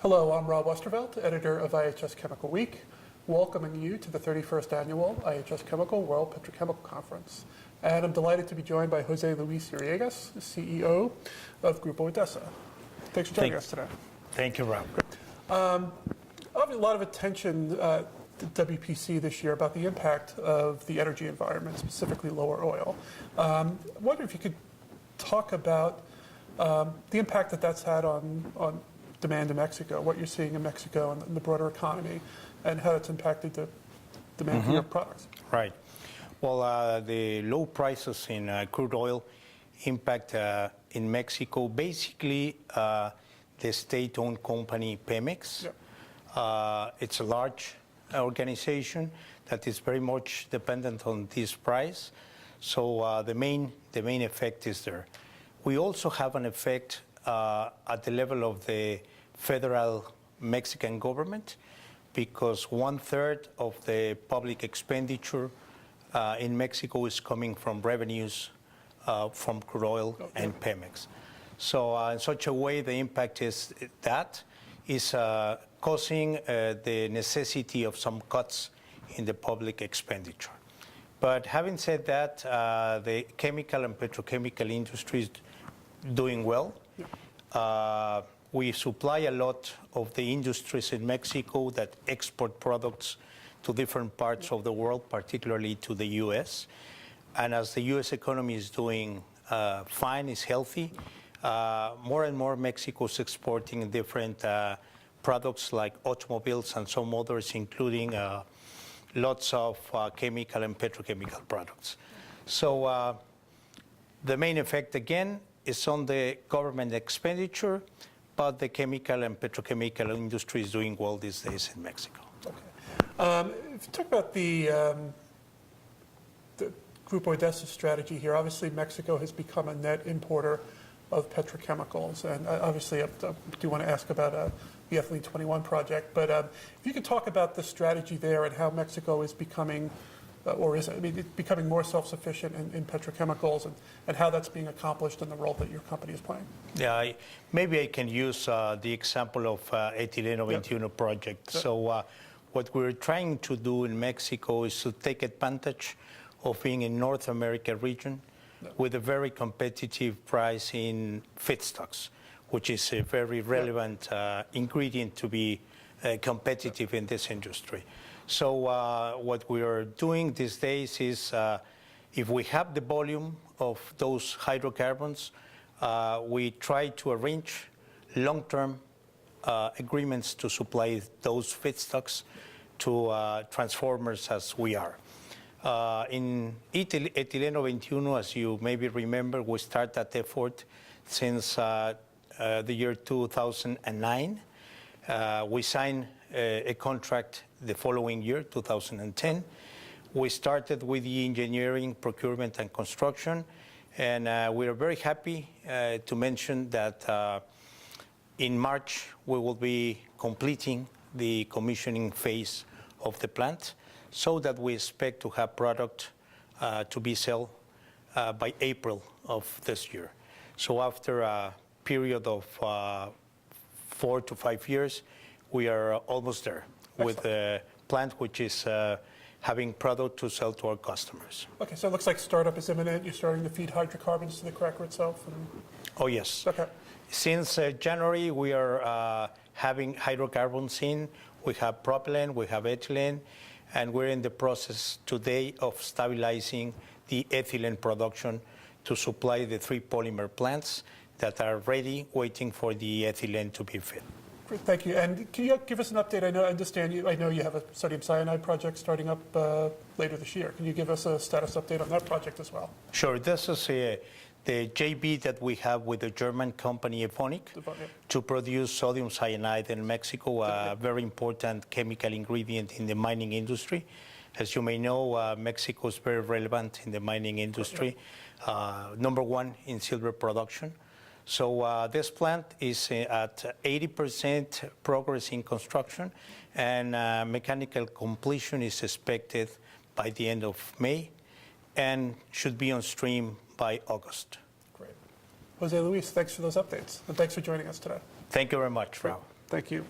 Hello, I'm Rob Westervelt, editor of IHS Chemical Week, welcoming you to the 31st annual IHS Chemical World Petrochemical Conference. And I'm delighted to be joined by Jose Luis Uriegas, CEO of Grupo Idesa. Thanks for joining us today. Thank you, Rob. A lot of attention to WPC this year about the impact of the energy environment, specifically lower oil. I wonder if you could talk about the impact that that's had on demand in Mexico, what you're seeing in Mexico and the broader economy, and how it's impacted the demand for your products. Right. Well, the low prices in crude oil impact in Mexico, basically the state-owned company Pemex. Yep. It's a large organization that is very much dependent on this price. So the main effect is there. We also have an effect at the level of the federal Mexican government, because 1/3 of the public expenditure in Mexico is coming from revenues from crude oil and Pemex. So in such a way, the impact is causing the necessity of some cuts in the public expenditure. But having said that, the chemical and petrochemical industry is doing well. We supply a lot of the industries in Mexico that export products to different parts of the world, particularly to the U.S. And as the U.S. economy is doing fine, is healthy, more and more Mexico is exporting different products like automobiles and some others, including lots of chemical and petrochemical products. So the main effect, again, is on the government expenditure, but the chemical and petrochemical industry is doing well these days in Mexico. Okay. If you talk about the Grupo Idesa strategy here, obviously Mexico has become a net importer of petrochemicals, and obviously I do want to ask about the Ethylene 21 project, but if you could talk about the strategy there and how Mexico is becoming becoming more self-sufficient in petrochemicals, and how that's being accomplished and the role that your company is playing. Yeah, maybe I can use the example of Ethylene 21 project. Yep. So what we're trying to do in Mexico is to take advantage of being in North America region with a very competitive price in feedstocks, which is a very relevant ingredient to be competitive in this industry. So what we are doing these days is, if we have the volume of those hydrocarbons, we try to arrange long-term agreements to supply those feedstocks to transformers as we are. In Ethylene 21, as you maybe remember, we started that effort since the year 2009. We signed a contract the following year, 2010. We started with the engineering, procurement, and construction, and we are very happy to mention that in March we will be completing the commissioning phase of the plant, so that we expect to have product to be sold by April of this year. So after a period of 4 to 5 years, we are almost there. Excellent. With a plant which is having product to sell to our customers. Okay, so it looks like startup is imminent. You're starting to feed hydrocarbons to the cracker itself? Oh, yes. Okay. Since January, we are having hydrocarbons in. We have propylene, we have ethylene, and we're in the process today of stabilizing the ethylene production to supply the 3 polymer plants that are ready, waiting for the ethylene to be filled. Great, thank you. And can you give us an update? I know you have a sodium cyanide project starting up later this year. Can you give us a status update on that project as well? Sure. This is the JV that we have with the German company Evonik to produce sodium cyanide in Mexico, a very important chemical ingredient in the mining industry. As you may know, Mexico is very relevant in the mining industry, number 1 in silver production. So this plant is at 80% progress in construction, and mechanical completion is expected by the end of May and should be on stream by August. Great. Jose Luis, thanks for those updates, and thanks for joining us today. Thank you very much, Rao. Thank you.